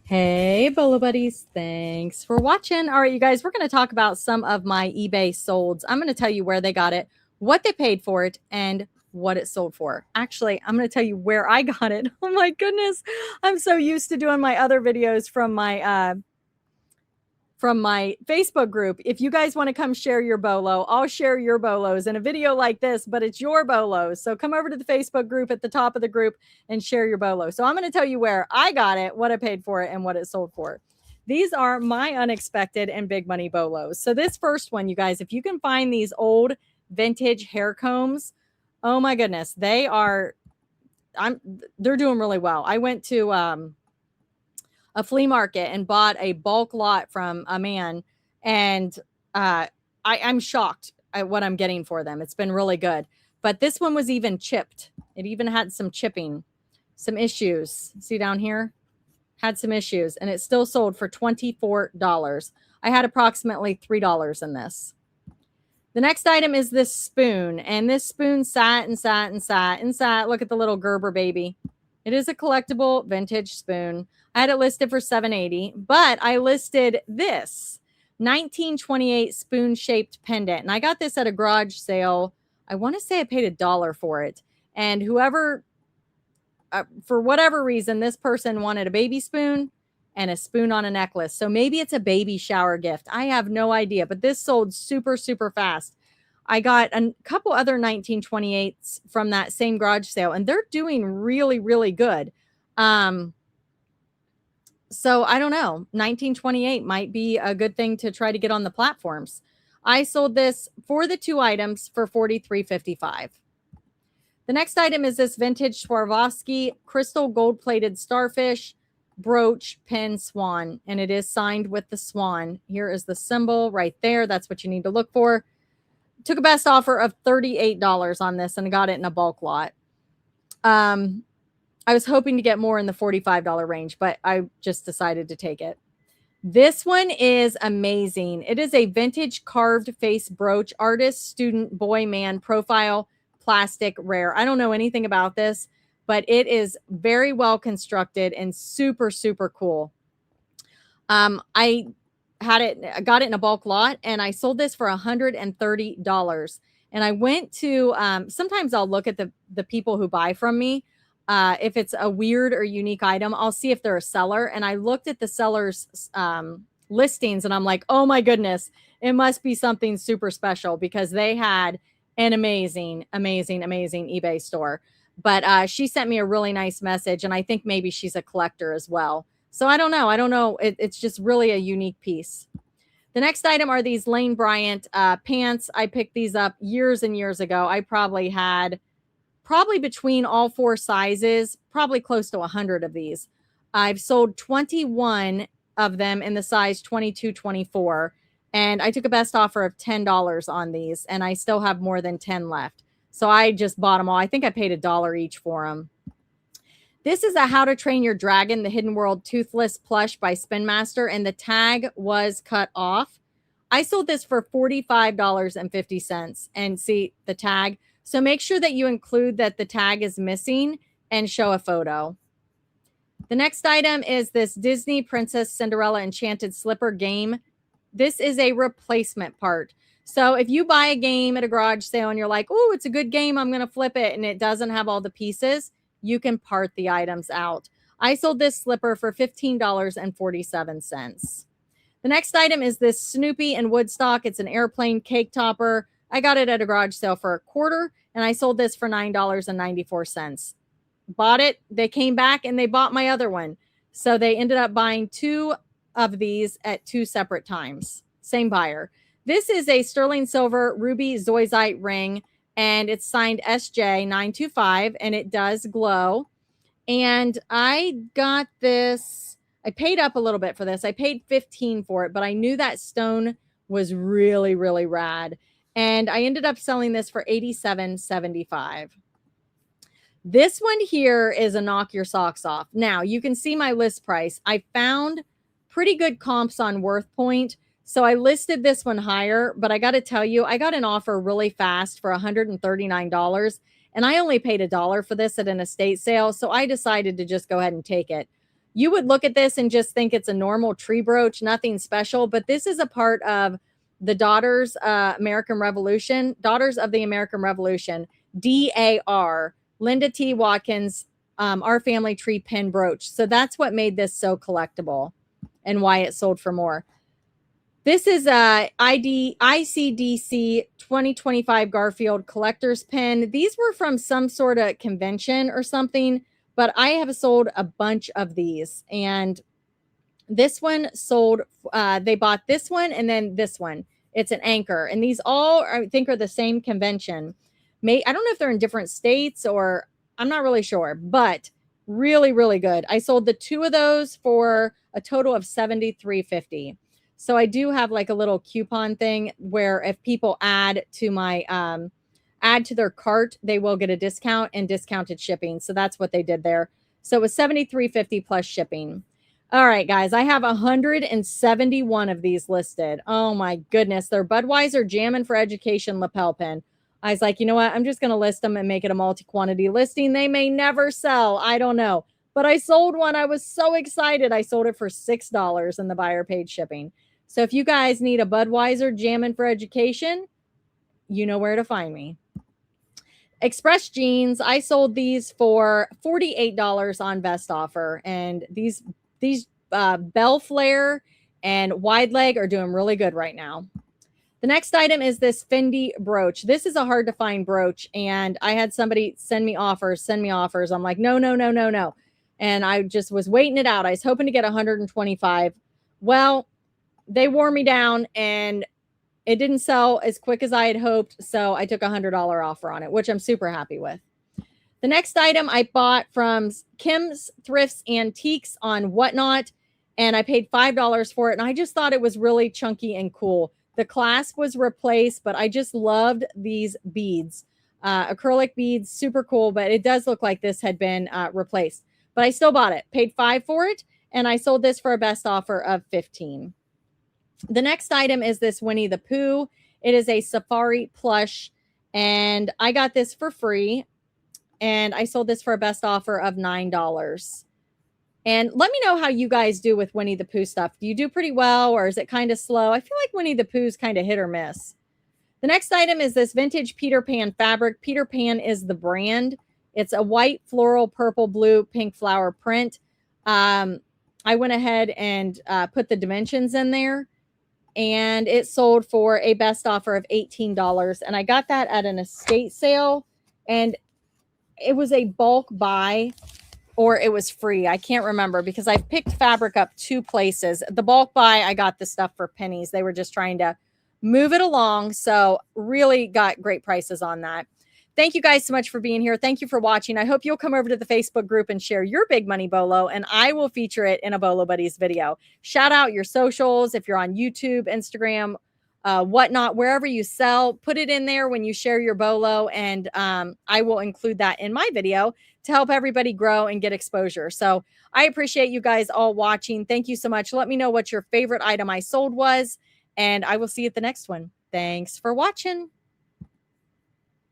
Hey, Bolo buddies. Thanks for watching. All right, you guys, we're going to talk about some of my eBay solds. I'm going to tell you where they got it, what they paid for it, and what it sold for. Actually, I'm going to tell you where I got it. Oh my goodness. I'm so used to doing my other videos from my Facebook group. If you guys want to come share your bolo, I'll share your bolos in a video like this, but it's your bolos. So come over to the Facebook group at the top of the group and share your bolo. So I'm going to tell you where I got it, what I paid for it, and what it sold for. These are my unexpected and big money bolos. So this first one, you guys, if you can find these old vintage hair combs, oh my goodness, they're doing really well. I went to a flea market and bought a bulk lot from a man, and I'm shocked at what I'm getting for them. It's been really good. But this one was even chipped. It even had some chipping, some issues. See down here? Had some issues, and it still sold for $24. I had approximately $3 in this. The next item is this spoon, and this spoon sat and sat and sat and sat. Look at the little Gerber baby. It is a collectible vintage spoon. I had it listed for $7.80, but I listed this 1928 spoon-shaped pendant, and I got this at a garage sale. I want to say I paid $1 for it, and whoever, for whatever reason, this person wanted a baby spoon and a spoon on a necklace. So maybe it's a baby shower gift. I have no idea, but this sold super, super fast. I got a couple other 1928s from that same garage sale, and they're doing really, really good. So I don't know. 1928 might be a good thing to try to get on the platforms. I sold this for the two items for $43.55. The next item is this vintage Swarovski crystal gold-plated starfish brooch pin swan, and it is signed with the swan. Here is the symbol right there. That's what you need to look for. Took a best offer of $38 on this and got it in a bulk lot. I was hoping to get more in the $45 range, but I just decided to take it. This one is amazing. It is a vintage carved face brooch, artist, student, boy, man, profile, plastic, rare. I don't know anything about this, but it is very well constructed and super, super cool. I got it in a bulk lot, and I sold this for $130. And I went to, sometimes I'll look at the people who buy from me. If it's a weird or unique item, I'll see if they're a seller. And I looked at the seller's listings, and I'm like, oh my goodness, it must be something super special, because they had an amazing, amazing, amazing eBay store. But she sent me a really nice message, and I think maybe she's a collector as well. So I don't know. It's just really a unique piece. The next item are these Lane Bryant pants. I picked these up years and years ago. I probably had between all four sizes, probably close to 100 of these. I've sold 21 of them in the size 22, 24. And I took a best offer of $10 on these, and I still have more than 10 left. So I just bought them all. I think I paid $1 each for them. This is a How to Train Your Dragon, the Hidden World Toothless plush by Spin Master, and the tag was cut off. I sold this for $45.50, and see the tag. So make sure that you include that the tag is missing and show a photo. The next item is this Disney Princess Cinderella Enchanted Slipper game. This is a replacement part. So if you buy a game at a garage sale and you're like, oh, it's a good game, I'm going to flip it, and it doesn't have all the pieces, you can part the items out. I sold this slipper for $15.47. The next item is this Snoopy and Woodstock. It's an airplane cake topper. I got it at a garage sale for $1, and I sold this for $9.94. Bought it. They came back and they bought my other one. So they ended up buying two of these at two separate times. Same buyer. This is a sterling silver ruby zoisite ring, and it's signed SJ925, and it does glow. And I got this. I paid up a little bit for this. I paid $15 for it, but I knew that stone was really, really rad. And I ended up selling this for $87.75. This one here is a knock your socks off. Now, you can see my list price. I found pretty good comps on WorthPoint, so I listed this one higher, but I got to tell you, I got an offer really fast for $139, and I only paid $1 for this at an estate sale, so I decided to just go ahead and take it. You would look at this and just think it's a normal tree brooch, nothing special, but this is a part of the Daughters of the American Revolution, DAR, Linda T. Watkins, Our Family Tree Pin Brooch. So that's what made this so collectible and why it sold for more. This is a ICDC 2025 Garfield collector's pin. These were from some sort of convention or something, but I have sold a bunch of these. And this one sold, they bought this one and then this one. It's an anchor. And these all, I think, are the same convention. I don't know if they're in different states or I'm not really sure, but really, really good. I sold the 2 of those for a total of $73.50. So I do have like a little coupon thing where if people add to my add to their cart, they will get a discount and discounted shipping. So that's what they did there. So it was $73.50 plus shipping. All right, guys, I have 171 of these listed. Oh my goodness. They're Budweiser Jammin' for Education lapel pin. I was like, you know what? I'm just going to list them and make it a multi-quantity listing. They may never sell. I don't know. But I sold one. I was so excited. I sold it for $6 and the buyer paid shipping. So if you guys need a Budweiser Jammin' for Education, you know where to find me. Express jeans. I sold these for $48 on best offer. And these bell flare and wide leg are doing really good right now. The next item is this Fendi brooch. This is a hard to find brooch. And I had somebody send me offers. I'm like, no. And I just was waiting it out. I was hoping to get 125. Well, they wore me down and it didn't sell as quick as I had hoped. So I took a $100 offer on it, which I'm super happy with. The next item I bought from Kim's Thrifts Antiques on Whatnot, and I paid $5 for it. And I just thought it was really chunky and cool. The clasp was replaced, but I just loved these beads. Acrylic beads, super cool, but it does look like this had been replaced. But I still bought it, paid $5 for it, and I sold this for a best offer of $15. The next item is this Winnie the Pooh. It is a safari plush, and I got this for free, and I sold this for a best offer of $9. And let me know how you guys do with Winnie the Pooh stuff. Do you do pretty well, or is it kind of slow? I feel like Winnie the Pooh's kind of hit or miss. The next item is this vintage Peter Pan fabric. Peter Pan is the brand. It's a white, floral, purple, blue, pink flower print. I went ahead and put the dimensions in there, and it sold for a best offer of $18. And I got that at an estate sale, and it was a bulk buy, or it was free. I can't remember because I picked fabric up 2 places. The bulk buy, I got the stuff for pennies. They were just trying to move it along. So really got great prices on that. Thank you guys so much for being here. Thank you for watching. I hope you'll come over to the Facebook group and share your big money bolo, and I will feature it in a Bolo Buddies video. Shout out your socials if you're on YouTube, Instagram, Whatnot, wherever you sell. Put it in there when you share your bolo, and I will include that in my video to help everybody grow and get exposure. So I appreciate you guys all watching. Thank you so much. Let me know what your favorite item I sold was, and I will see you at the next one. Thanks for watching.